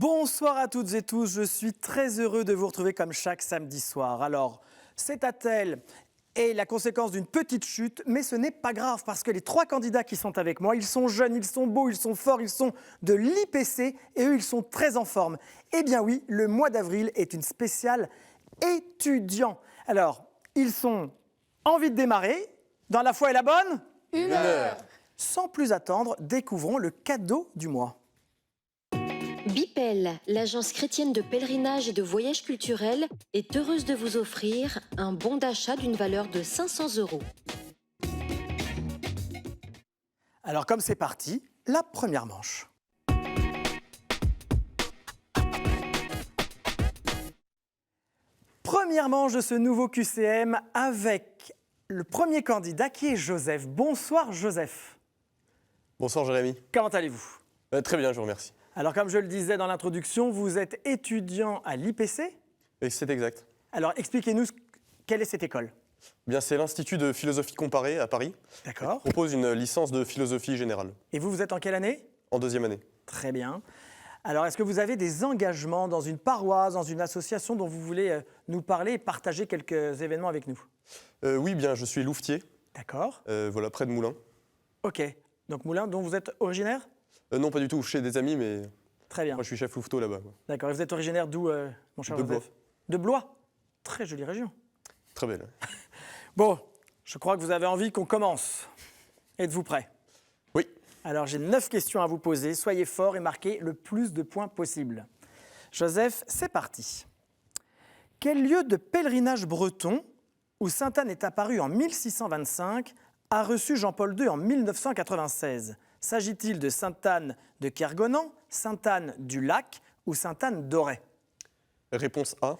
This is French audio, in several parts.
Bonsoir à toutes et tous, je suis très heureux de vous retrouver comme chaque samedi soir. Alors, cet attel est la conséquence d'une petite chute, mais ce n'est pas grave parce que les trois candidats qui sont avec moi, ils sont jeunes, ils sont beaux, ils sont forts, ils sont de l'IPC et eux, ils sont très en forme. Eh bien oui, le mois d'avril est une spéciale étudiant. Alors, ils sont envie de démarrer. Dans la foi et la bonne ? 1 heure. Sans plus attendre, découvrons le cadeau du mois. Bipel, l'agence chrétienne de pèlerinage et de voyage culturel, est heureuse de vous offrir un bon d'achat d'une valeur de 500 €. Alors comme c'est parti, la première manche. Première manche de ce nouveau QCM avec le premier candidat qui est Joseph. Bonsoir Joseph. Bonsoir Jérémy. Comment allez-vous ? Très bien, je vous remercie. Alors comme je le disais dans l'introduction, vous êtes étudiant à l'IPC. Et c'est exact. Alors expliquez-nous quelle est cette école ? Bien, c'est l'Institut de philosophie comparée à Paris. D'accord. Il propose une licence de philosophie générale. Et vous êtes en quelle année ? En 2e année. Très bien. Alors, est-ce que vous avez des engagements dans une paroisse, dans une association dont vous voulez nous parler et partager quelques événements avec nous ? Oui, bien, je suis louvetier, D'accord. voilà, près de Moulins. Ok. Donc Moulins, dont vous êtes originaire ? Non, pas du tout, chez des amis, mais Très bien. moi je suis chef louveteau là-bas. Quoi. D'accord. Et vous êtes originaire d'où, mon cher De Joseph ? Blois. De Blois. Très jolie région. Très belle. Bon, je crois que vous avez envie qu'on commence. Êtes-vous prêts ? Oui. Alors, j'ai 9 questions à vous poser. Soyez forts et marquez le plus de points possible. Joseph, c'est parti. Quel lieu de pèlerinage breton, où Sainte-Anne est apparue en 1625, a reçu Jean-Paul II en 1996 ? S'agit-il de Sainte-Anne de Kergonan, Sainte-Anne du Lac ou Sainte-Anne d'Auray ? Réponse A,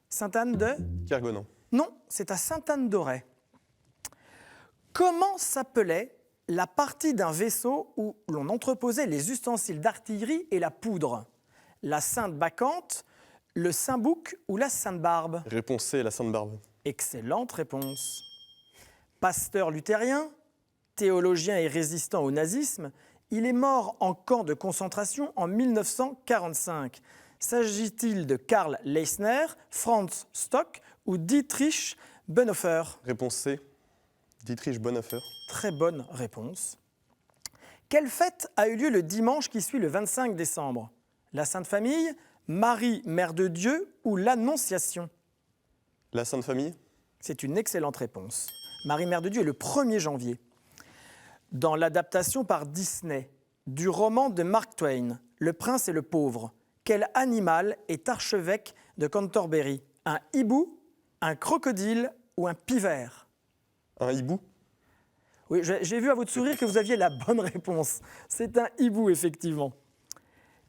Sainte-Anne de... Kergonan. Non, c'est à Sainte-Anne d'Auray. Comment s'appelait la partie d'un vaisseau où l'on entreposait les ustensiles d'artillerie et la poudre ? La Sainte-Bacchante, le Saint-Bouc ou la Sainte-Barbe ? Réponse C, la Sainte-Barbe. Excellente réponse. Pasteur luthérien, théologien et résistant au nazisme, il est mort en camp de concentration en 1945. S'agit-il de Karl Leissner, Franz Stock ou Dietrich Bonhoeffer ? Réponse C, Dietrich Bonhoeffer. Très bonne réponse. Quelle fête a eu lieu le dimanche qui suit le 25 décembre ? La Sainte Famille, Marie, Mère de Dieu ou l'Annonciation ? La Sainte Famille. C'est une excellente réponse. Marie, Mère de Dieu est le 1er janvier. Dans l'adaptation par Disney du roman de Mark Twain, Le Prince et le Pauvre, quel animal est archevêque de Canterbury ? Un hibou, un crocodile ou un pivert ? Un hibou. Oui, j'ai vu à votre sourire que vous aviez la bonne réponse. C'est un hibou, effectivement.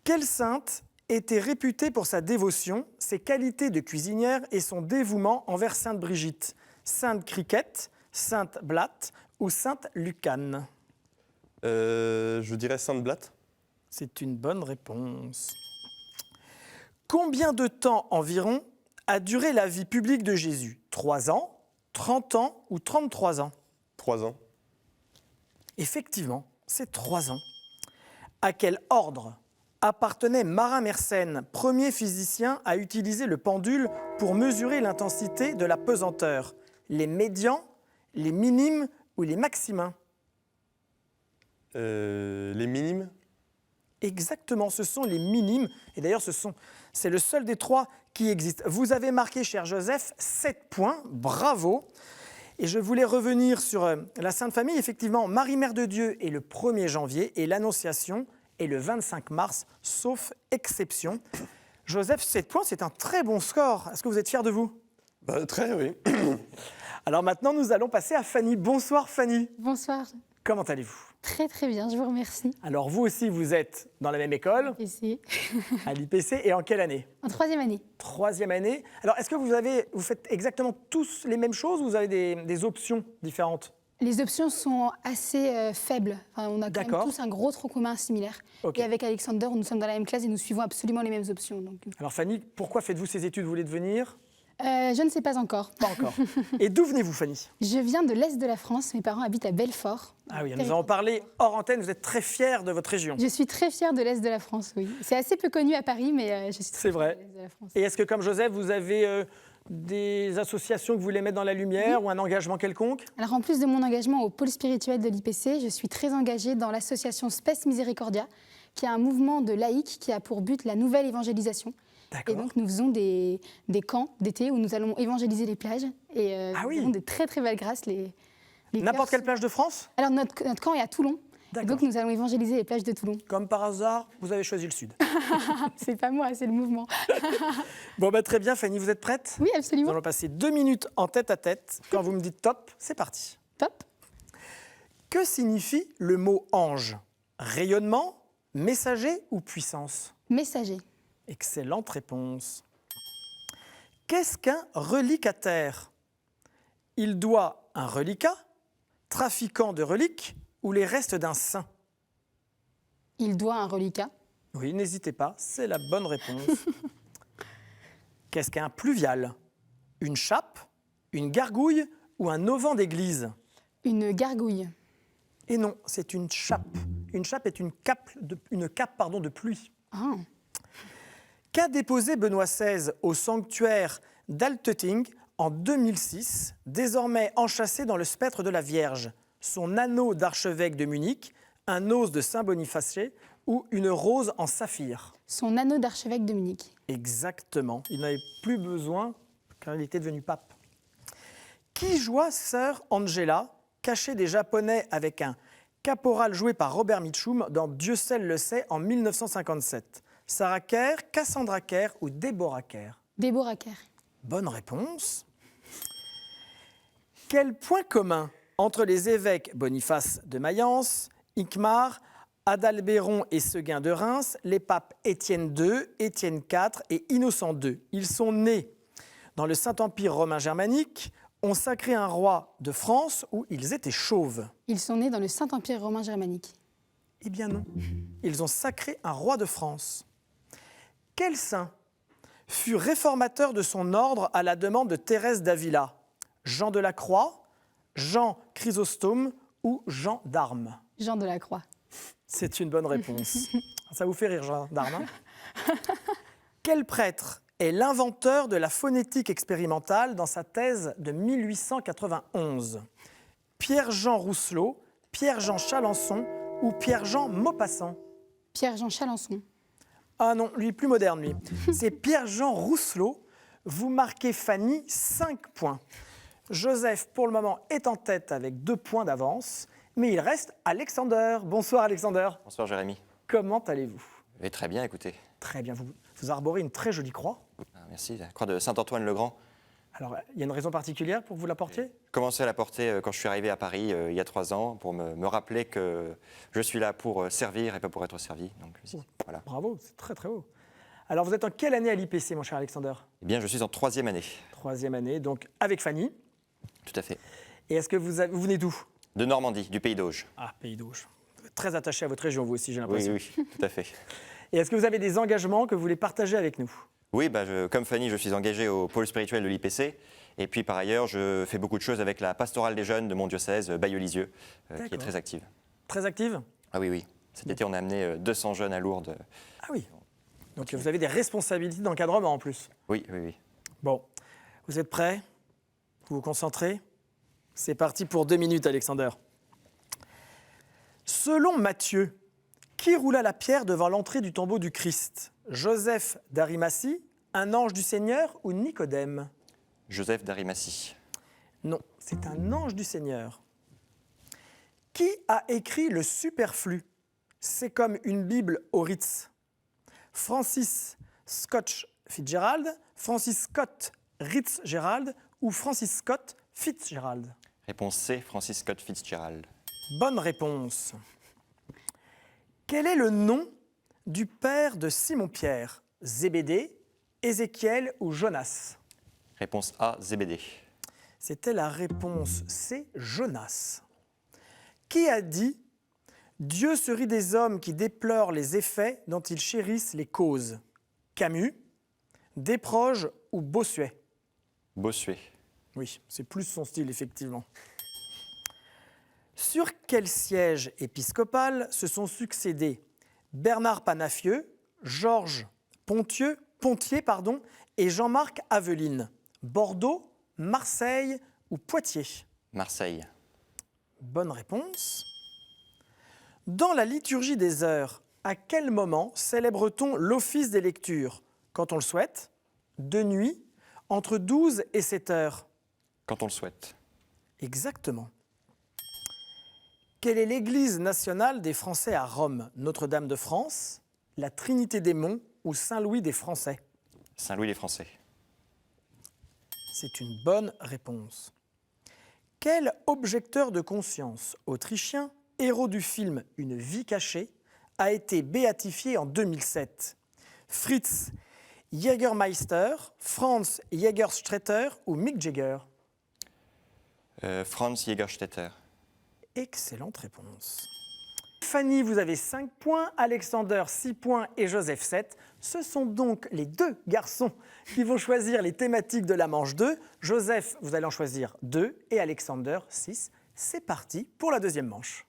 Quelle sainte était réputée pour sa dévotion, ses qualités de cuisinière et son dévouement envers Sainte Brigitte ? Sainte Cricket, Sainte Blatte ou Sainte Lucane ? Je dirais Sainte Blatte. C'est une bonne réponse. Combien de temps environ a duré la vie publique de Jésus ? 3 ans, 30 ans ou 33 ans ? 3 ans. Effectivement, c'est 3 ans. À quel ordre appartenait Marin Mersenne, premier physicien à utiliser le pendule pour mesurer l'intensité de la pesanteur ? Les médians, les minimes ou les maximins ? Les minimes. Exactement, ce sont les minimes. Et d'ailleurs, c'est le seul des 3 qui existe. Vous avez marqué, cher Joseph, 7 points. Bravo. Et je voulais revenir sur la Sainte Famille. Effectivement, Marie, Mère de Dieu est le 1er janvier et l'Annonciation est le 25 mars, sauf exception. Joseph, 7 points, c'est un très bon score. Est-ce que vous êtes fier de vous ? Très, oui. Alors maintenant, nous allons passer à Fanny. Bonsoir Fanny. Bonsoir. Comment allez-vous ? Très très bien, je vous remercie. Alors vous aussi, vous êtes dans la même école, Ici. à l'IPC, et en quelle année ? En 3e année. 3e année. Alors est-ce que vous faites exactement tous les mêmes choses ou vous avez des options différentes ? Les options sont assez faibles. Enfin, on a quand même D'accord. tous un gros tronc commun similaire. Ok. Et avec Alexander, nous sommes dans la même classe et nous suivons absolument les mêmes options. Donc... Alors Fanny, pourquoi faites-vous ces études ? Vous voulez devenir ? Je ne sais pas encore. Pas encore. Et d'où venez-vous, Fanny? Je viens de l'Est de la France. Mes parents habitent à Belfort. Ah oui, nous avons parlé hors antenne. Vous êtes très fière de votre région. Je suis très fière de l'Est de la France, oui. C'est assez peu connu à Paris, mais je suis très C'est fière vrai. de l'Est de la France. Et est-ce que, comme Joseph, vous avez des associations que vous voulez mettre dans la lumière ou un engagement quelconque? Alors, en plus de mon engagement au pôle spirituel de l'IPC, je suis très engagée dans l'association Spes Misericordia, qui est un mouvement de laïcs qui a pour but la nouvelle évangélisation. Et D'accord. donc, nous faisons des camps d'été où nous allons évangéliser les plages. Et Ah nous oui. avons des très, très belles grâces. Les N'importe quelle cœurs plage de France? Alors, notre camp est à Toulon. Et D'accord. donc, nous allons évangéliser les plages de Toulon. Comme par hasard, vous avez choisi le sud. C'est pas moi, c'est le mouvement. Bon, bah, très bien, Fanny, vous êtes prête? Oui, Nous absolument. allons passer 2 minutes en tête à tête. Quand vous me dites top, c'est parti. Top. Que signifie le mot ange? Rayonnement, messager ou puissance? Messager. Excellente réponse. Qu'est-ce qu'un relicataire? Il doit un reliquat, trafiquant de reliques ou les restes d'un saint? Il doit un reliquat. Oui, n'hésitez pas, c'est la bonne réponse. Qu'est-ce qu'un pluvial? Une chape, une gargouille ou un auvent d'église? Une gargouille. Et non, c'est une chape. Une chape est une cape de pluie. Ah. Qu'a déposé Benoît XVI au sanctuaire d'Altötting en 2006, désormais enchâssé dans le spectre de la Vierge? Son anneau d'archevêque de Munich, un os de Saint-Boniface ou une rose en saphir? Son anneau d'archevêque de Munich. Exactement. Il n'avait plus besoin car il était devenu pape. Qui joua Sœur Angela, cachée des Japonais avec un caporal joué par Robert Mitchum dans Dieu seul le sait en 1957? Sarah Kerr, Cassandra Kerr ou Deborah Kerr? Déborah Kerr. Bonne réponse. Quel point commun entre les évêques Boniface de Mayence, Hincmar, Adalbéron et Séguin de Reims, les papes Étienne II, Étienne IV et Innocent II? Ils sont nés dans le Saint-Empire romain germanique, ont sacré un roi de France où ils étaient chauves. Ils sont nés dans le Saint-Empire romain germanique. Eh bien non, ils ont sacré un roi de France. Quel saint fut réformateur de son ordre à la demande de Thérèse d'Avila? Jean de la Croix, Jean Chrysostome ou Jean d'Armes? Jean de la Croix. C'est une bonne réponse. Ça vous fait rire, Jean d'Armes, hein? Quel prêtre est l'inventeur de la phonétique expérimentale dans sa thèse de 1891? Pierre-Jean Rousselot, Pierre-Jean Chalençon ou Pierre-Jean Maupassant? Pierre-Jean Chalençon. Ah non, lui, plus moderne, lui. C'est Pierre-Jean Rousselot. Vous marquez, Fanny, 5 points. Joseph, pour le moment, est en tête avec 2 points d'avance. Mais il reste Alexander. Bonsoir, Alexander. Bonsoir Jérémy. Comment allez-vous? Oui, très bien, écoutez. Très bien. Vous arborez une très jolie croix. Ah, merci, la croix de Saint-Antoine-le-Grand. Alors, il y a une raison particulière pour que vous la portiez? J'ai commencé à la porter quand je suis arrivé à Paris il y a 3 ans pour me rappeler que je suis là pour servir et pas pour être servi. Donc, voilà. Bravo, c'est très très haut. Alors, vous êtes en quelle année à l'IPC, mon cher Alexander? Eh bien, je suis en 3e année. 3e année, donc avec Fanny. Tout à fait. Et est-ce que vous venez d'où? De Normandie, du Pays d'Auge. Ah, Pays d'Auge. Vous êtes très attaché à votre région, vous aussi, j'ai Oui, l'impression. oui, tout à fait. Et est-ce que vous avez des engagements que vous voulez partager avec nous? Oui, comme Fanny, je suis engagé au pôle spirituel de l'IPC. Et puis par ailleurs, je fais beaucoup de choses avec la pastorale des jeunes de mon diocèse, Bailleul-Lisieux, qui est D'accord. très active. Très active? Ah oui, oui. Cet été, on a amené 200 jeunes à Lourdes. Ah oui. Donc vous avez des responsabilités d'encadrement en plus. Oui, oui, oui. Bon, vous êtes prêts? Vous vous concentrez? C'est parti pour 2 minutes, Alexander. Selon Matthieu, qui roula la pierre devant l'entrée du tombeau du Christ? Joseph d'Arimathie, un ange du Seigneur ou Nicodème? Joseph d'Arimathie. Non, c'est un ange du Seigneur. Qui a écrit le superflu? C'est comme une Bible au Ritz. Francis Scott Fitzgerald, Francis Scott Fitzgerald ou Francis Scott Fitzgerald? Réponse C, Francis Scott Fitzgerald. Bonne réponse. Quel est le nom du père de Simon-Pierre? Zébédée, Ézéchiel ou Jonas? Réponse A, Zébédée. C'était la réponse C, Jonas. Qui a dit « Dieu se rit des hommes qui déplorent les effets dont ils chérissent les causes » Camus, Desproges ou Bossuet? Bossuet. Oui, c'est plus son style, effectivement. Sur quel siège épiscopal se sont succédés Bernard Panafieux, Georges Pontier et Jean-Marc Aveline? Bordeaux, Marseille ou Poitiers? Marseille. Bonne réponse. Dans la liturgie des heures, à quel moment célèbre-t-on l'office des lectures? Quand on le souhaite, de nuit, entre 12 et 7 heures? Quand on le souhaite. Exactement. Quelle est l'église nationale des Français à Rome? Notre-Dame de France, la Trinité des Monts ou Saint-Louis des Français? Saint-Louis des Français. C'est une bonne réponse. Quel objecteur de conscience autrichien, héros du film Une vie cachée, a été béatifié en 2007? Fritz Jägermeister, Franz Jägerstätter ou Mick Jagger? Franz Jägerstätter. Excellente réponse. Fanny, vous avez 5 points, Alexander 6 points et Joseph 7. Ce sont donc les deux garçons qui vont choisir les thématiques de la manche 2. Joseph, vous allez en choisir 2 et Alexander 6. C'est parti pour la deuxième manche.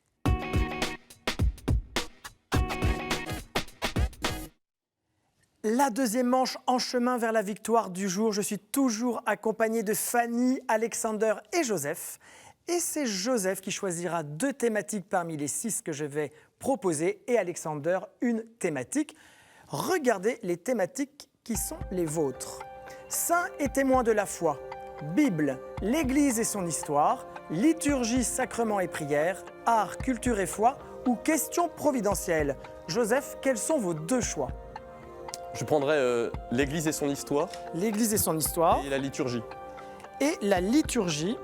La deuxième manche en chemin vers la victoire du jour. Je suis toujours accompagné de Fanny, Alexander et Joseph. Et c'est Joseph qui choisira 2 thématiques parmi les 6 que je vais proposer et Alexander une thématique. Regardez les thématiques qui sont les vôtres. Saints et témoins de la foi, Bible, l'Église et son histoire, liturgie, sacrements et prières, art, culture et foi ou questions providentielles. Joseph, quels sont vos 2 choix? Je prendrais l'Église et son histoire L'Église et son histoire et la liturgie. et la liturgie.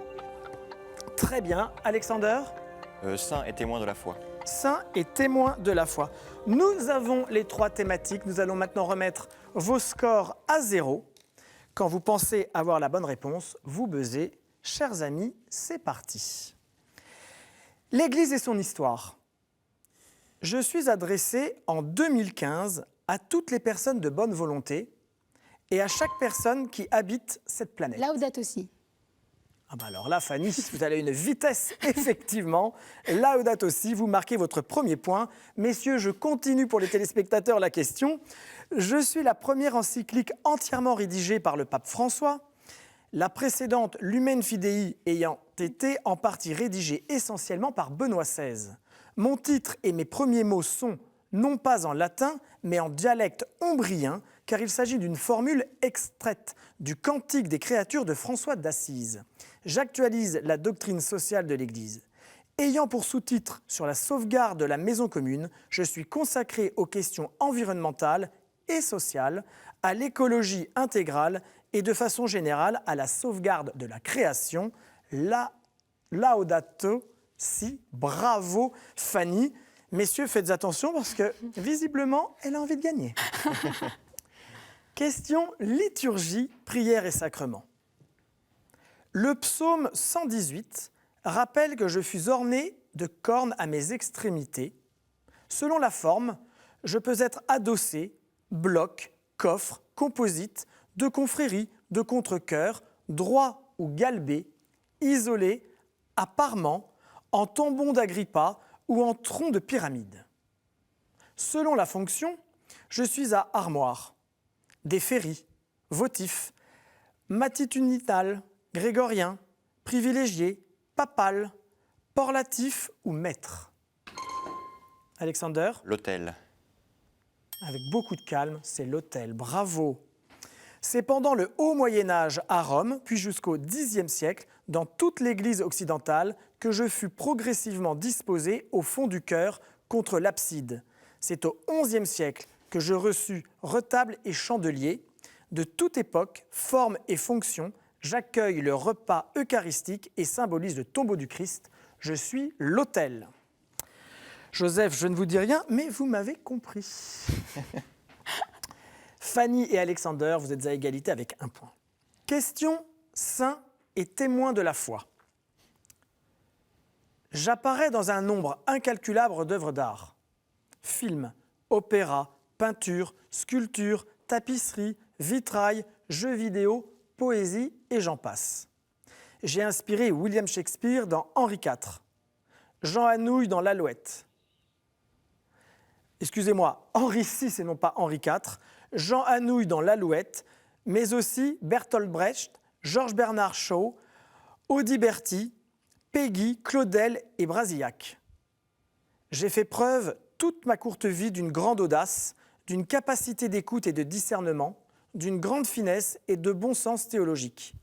Très bien. Alexander? Saint et témoin de la foi. Saints et témoins de la foi. Nous avons les 3 thématiques. Nous allons maintenant remettre vos scores à 0. Quand vous pensez avoir la bonne réponse, vous buzzez. Chers amis, c'est parti. L'Église et son histoire. Je suis adressé en 2015 à toutes les personnes de bonne volonté et à chaque personne qui habite cette planète. Laudato si. Ah bah alors là, Fanny, vous avez une vitesse, effectivement. Laudato si, vous marquez votre premier point. Messieurs, je continue pour les téléspectateurs la question. Je suis la première encyclique entièrement rédigée par le pape François. La précédente, Lumen Fidei, ayant été en partie rédigée essentiellement par Benoît XVI. Mon titre et mes premiers mots sont non pas en latin, mais en dialecte ombrien, car il s'agit d'une formule extraite du Cantique des créatures de François d'Assise. J'actualise la doctrine sociale de l'Église. Ayant pour sous-titre sur la sauvegarde de la maison commune, je suis consacré aux questions environnementales et sociales, à l'écologie intégrale et de façon générale à la sauvegarde de la création. Laudato si, bravo Fanny. Messieurs, faites attention parce que visiblement, elle a envie de gagner. Question liturgie, prière et sacrement. Le psaume 118 rappelle que je fus orné de cornes à mes extrémités. Selon la forme, je peux être adossé, bloc, coffre, composite, de confrérie, de contre-cœur, droit ou galbé, isolé, à parement, en tombon d'Agrippa ou en tronc de pyramide. Selon la fonction, je suis à armoire, déféri, votif, matitudinal, grégorien, privilégié, papal, porlatif ou maître. Alexander? L'autel. Avec beaucoup de calme, c'est l'autel. Bravo. C'est pendant le haut Moyen-Âge à Rome, puis jusqu'au Xe siècle, dans toute l'Église occidentale, que je fus progressivement disposé au fond du chœur contre l'abside. C'est au XIe siècle que je reçus retable et chandelier. De toute époque, forme et fonction, j'accueille le repas eucharistique et symbolise le tombeau du Christ. Je suis l'autel. Joseph, je ne vous dis rien, mais vous m'avez compris. Fanny et Alexander, vous êtes à égalité avec 1 point. Question saint et témoin de la foi. J'apparais dans un nombre incalculable d'œuvres d'art. Films, opéras, peintures, sculptures, tapisseries, vitrail, jeux vidéo, poésie et j'en passe. J'ai inspiré William Shakespeare dans Henri IV, Jean Anouilh dans l'Alouette. Excusez-moi, Henri VI et non pas Henri IV, Jean Anouilh dans l'Alouette, mais aussi Bertolt Brecht, Georges Bernard Shaw, Audiberti, Peggy, Claudel et Brasillac. J'ai fait preuve toute ma courte vie d'une grande audace, d'une capacité d'écoute et de discernement, d'une grande finesse et de bon sens théologique.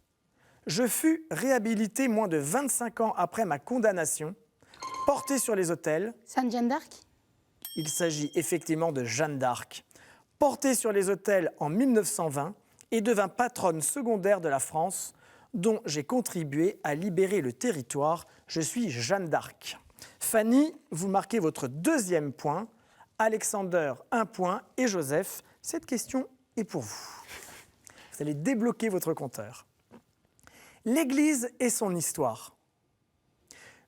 Je fus réhabilité moins de 25 ans après ma condamnation, porté sur les autels. Sainte Jeanne d'Arc? Il s'agit effectivement de Jeanne d'Arc, portée sur les autels en 1920 et devint patronne secondaire de la France, dont j'ai contribué à libérer le territoire. Je suis Jeanne d'Arc. Fanny, vous marquez votre 2e point. Alexander, 1 point. Et Joseph, cette question est pour vous. Vous allez débloquer votre compteur. L'Église et son histoire.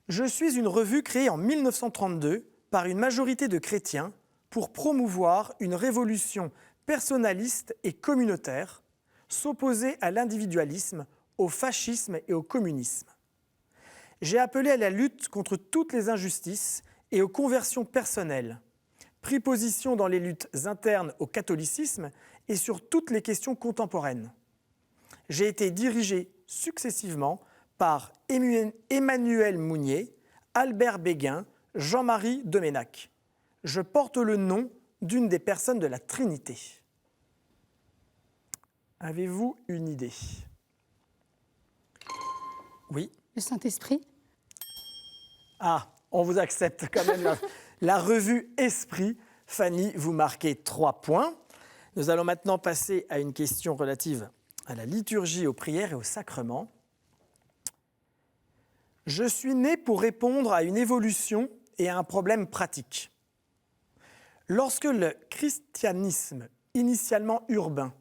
Je suis une revue créée en 1932 par une majorité de chrétiens pour promouvoir une révolution personnaliste et communautaire, s'opposer à l'individualisme, au fascisme et au communisme. J'ai appelé à la lutte contre toutes les injustices et aux conversions personnelles, pris position dans les luttes internes au catholicisme et sur toutes les questions contemporaines. J'ai été dirigé successivement par Emmanuel Mounier, Albert Béguin, Jean-Marie Deménac. Je porte le nom d'une des personnes de la Trinité. Avez-vous une idée? Oui. Le Saint-Esprit? Ah, on vous accepte quand même la revue Esprit. Fanny, vous marquez 3 points. Nous allons maintenant passer à une question relative à la liturgie, aux prières et aux sacrements. Je suis né pour répondre à une évolution et à un problème pratique. Lorsque le christianisme, initialement urbain,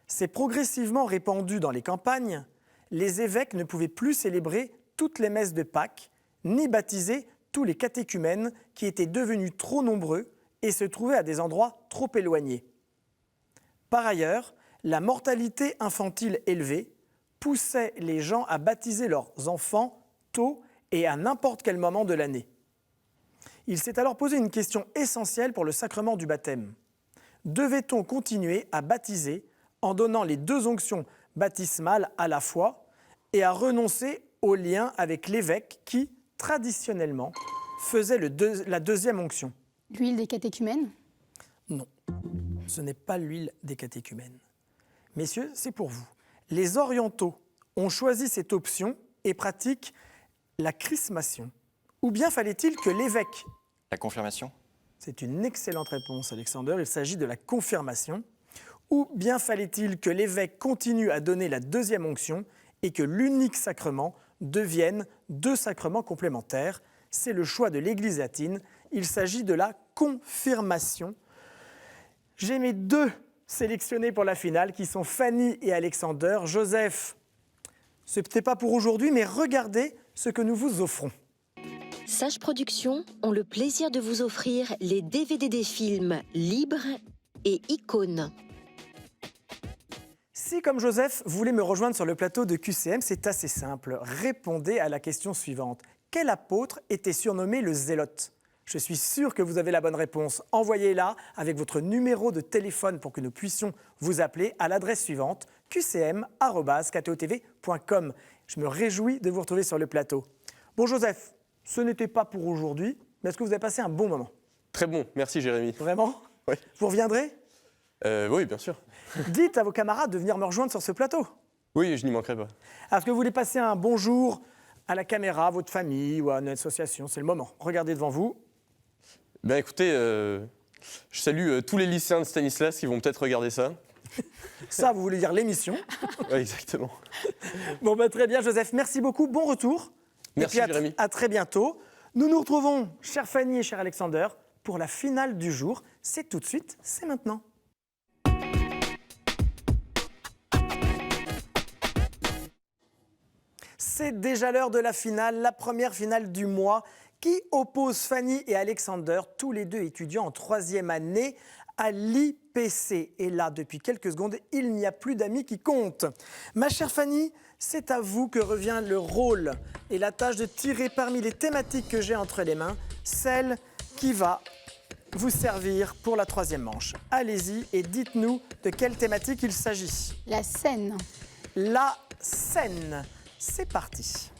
s'est progressivement répandu dans les campagnes, les évêques ne pouvaient plus célébrer toutes les messes de Pâques, ni baptiser tous les catéchumènes qui étaient devenus trop nombreux et se trouvaient à des endroits trop éloignés. Par ailleurs, la mortalité infantile élevée poussait les gens à baptiser leurs enfants tôt et à n'importe quel moment de l'année. Il s'est alors posé une question essentielle pour le sacrement du baptême. Devait-on continuer à baptiser en donnant les 2 onctions baptismales à la fois et à renoncer au lien avec l'évêque qui, traditionnellement, faisait la 2e onction? L'huile des catéchumènes? Non, ce n'est pas l'huile des catéchumènes. Messieurs, c'est pour vous. Les orientaux ont choisi cette option et pratiquent la chrismation. Ou bien fallait-il que l'évêque... La confirmation? C'est une excellente réponse, Alexander. Il s'agit de la confirmation. Ou bien fallait-il que l'évêque continue à donner la 2e onction et que l'unique sacrement devienne 2 sacrements complémentaires? C'est le choix de l'Église latine. Il s'agit de la confirmation. J'ai mes 2 sélectionnés pour la finale qui sont Fanny et Alexander. Joseph, ce n'est peut-être pas pour aujourd'hui, mais regardez ce que nous vous offrons. Sage Productions ont le plaisir de vous offrir les DVD des films Libre et Icône. Si, comme Joseph, vous voulez me rejoindre sur le plateau de QCM, c'est assez simple. Répondez à la question suivante. Quel apôtre était surnommé le Zélote? Je suis sûr que vous avez la bonne réponse. Envoyez-la avec votre numéro de téléphone pour que nous puissions vous appeler à l'adresse suivante, qcm@ktotv.com. Je me réjouis de vous retrouver sur le plateau. Bon, Joseph, ce n'était pas pour aujourd'hui, mais est-ce que vous avez passé un bon moment? Très bon, merci Jérémy. Vraiment? Oui. Vous reviendrez? Oui, bien sûr. Dites à vos camarades de venir me rejoindre sur ce plateau. Oui, je n'y manquerai pas. Est-ce que vous voulez passer un bonjour à la caméra, à votre famille ou à une association? C'est le moment. Regardez devant vous. Ben écoutez, je salue tous les lycéens de Stanislas qui vont peut-être regarder ça. Ça, vous voulez dire l'émission? Oui, exactement. Bon, bah, très bien, Joseph. Merci beaucoup. Bon retour. Merci, Et puis Jérémy. à très bientôt. Nous nous retrouvons, chère Fanny et cher Alexander, pour la finale du jour. C'est tout de suite, c'est maintenant. C'est déjà l'heure de la finale, la première finale du mois, qui oppose Fanny et Alexander, tous les 2 étudiants en 3e année, à l'IPC. Et là, depuis quelques secondes, il n'y a plus d'amis qui comptent. Ma chère Fanny, c'est à vous que revient le rôle et la tâche de tirer parmi les thématiques que j'ai entre les mains, celle qui va vous servir pour la troisième manche. Allez-y et dites-nous de quelle thématique il s'agit. La Seine. La Seine. C'est parti.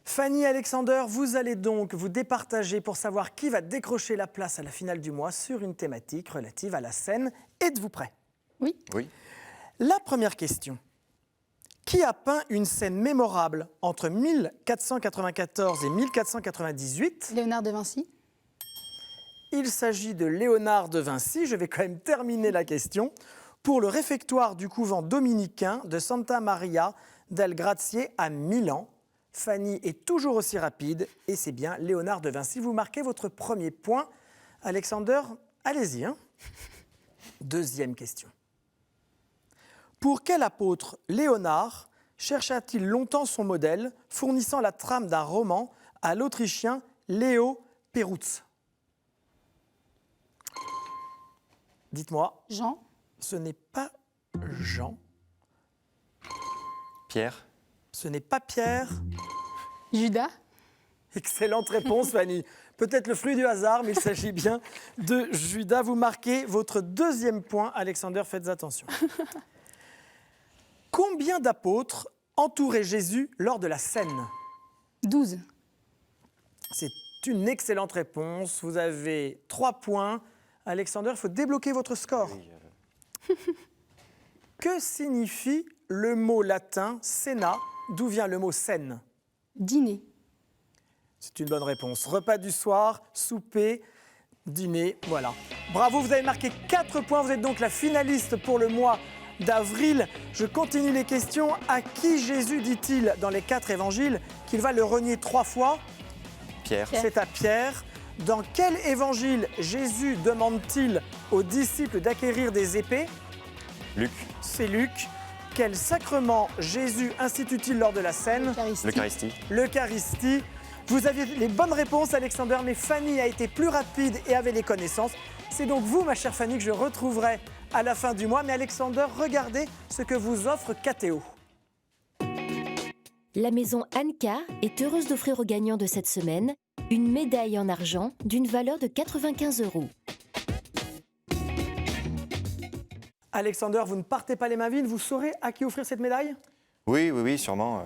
Fanny et Alexander, vous allez donc vous départager pour savoir qui va décrocher la place à la finale du mois sur une thématique relative à la Seine. Êtes-vous prêts? Oui. Oui. La première question. Qui a peint une scène mémorable entre 1494 et 1498? Léonard de Vinci. Il s'agit de Léonard de Vinci. Je vais quand même terminer la question. Pour le réfectoire du couvent dominicain de Santa Maria del Grazie à Milan. Fanny est toujours aussi rapide et c'est bien Léonard de Vinci. Vous marquez votre premier point. Alexander, allez-y. Deuxième question. Pour quel apôtre Léonard chercha-t-il longtemps son modèle, fournissant la trame d'un roman à l'Autrichien Léo Perutz? Dites-moi. Jean. Ce n'est pas Jean, Pierre. ce n'est pas Pierre. Judas. Excellente réponse, Fanny. Peut-être le fruit du hasard, mais il s'agit bien de Judas. Vous marquez votre deuxième point. Alexander, faites attention. Combien d'apôtres entouraient Jésus lors de la scène? 12. C'est une excellente réponse. Vous avez 3 points. Alexander, il faut débloquer votre score. Que signifie le mot latin Cena? D'où vient le mot scène? Dîner. C'est une bonne réponse. Repas du soir, souper, dîner, voilà. Bravo, vous avez marqué 4 points. Vous êtes donc la finaliste pour le mois d'avril. Je continue les questions. À qui Jésus dit-il dans les 4 évangiles qu'il va le renier 3 fois? Pierre. C'est à Pierre. Dans quel évangile Jésus demande-t-il aux disciples d'acquérir des épées? Luc. C'est Luc. Quel sacrement Jésus institue-t-il lors de la scène? Eucharistie. L'Eucharistie. L'Eucharistie. Vous aviez les bonnes réponses, Alexander, mais Fanny a été plus rapide et avait les connaissances. C'est donc vous, ma chère Fanny, que je retrouverai à la fin du mois. Mais Alexander, regardez ce que vous offre KTO. La maison Anka est heureuse d'offrir aux gagnants de cette semaine une médaille en argent d'une valeur de 95 €. Alexander, vous ne partez pas les mains vides. Vous saurez à qui offrir cette médaille? Oui, sûrement.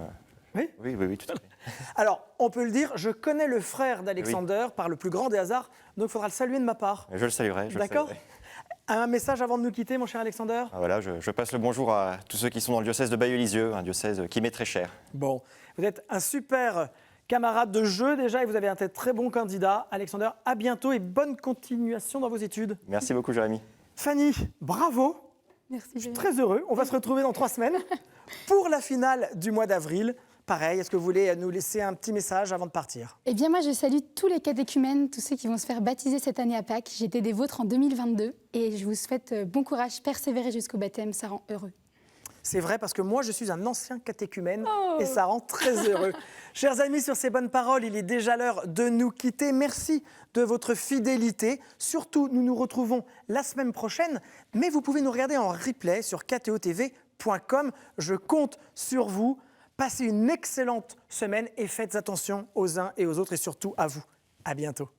Oui. Oui, tout à fait. Alors, on peut le dire, je connais le frère d'Alexander par le plus grand des hasards, donc il faudra le saluer de ma part. Je le saluerai. D'accord? Un message avant de nous quitter, mon cher Alexander? Voilà, je passe le bonjour à tous ceux qui sont dans le diocèse de Bailleul-Lisieux, un diocèse qui m'est très cher. Bon, vous êtes un super camarade de jeu déjà et vous avez un très bon candidat. Alexander, à bientôt et bonne continuation dans vos études. Merci beaucoup, Jérémy. Fanny, bravo, Merci. Julien. très heureux. On va se retrouver dans 3 semaines pour la finale du mois d'avril. Pareil, est-ce que vous voulez nous laisser un petit message avant de partir? Eh bien, moi, je salue tous les catéchumènes, tous ceux qui vont se faire baptiser cette année à Pâques. J'étais des vôtres en 2022 et je vous souhaite bon courage, persévérer jusqu'au baptême, ça rend heureux. C'est vrai parce que moi, je suis un ancien catéchumène et ça rend très heureux. Chers amis, sur ces bonnes paroles, il est déjà l'heure de nous quitter. Merci de votre fidélité. Surtout, nous nous retrouvons la semaine prochaine, mais vous pouvez nous regarder en replay sur ktotv.com. Je compte sur vous. Passez une excellente semaine et faites attention aux uns et aux autres et surtout à vous. À bientôt.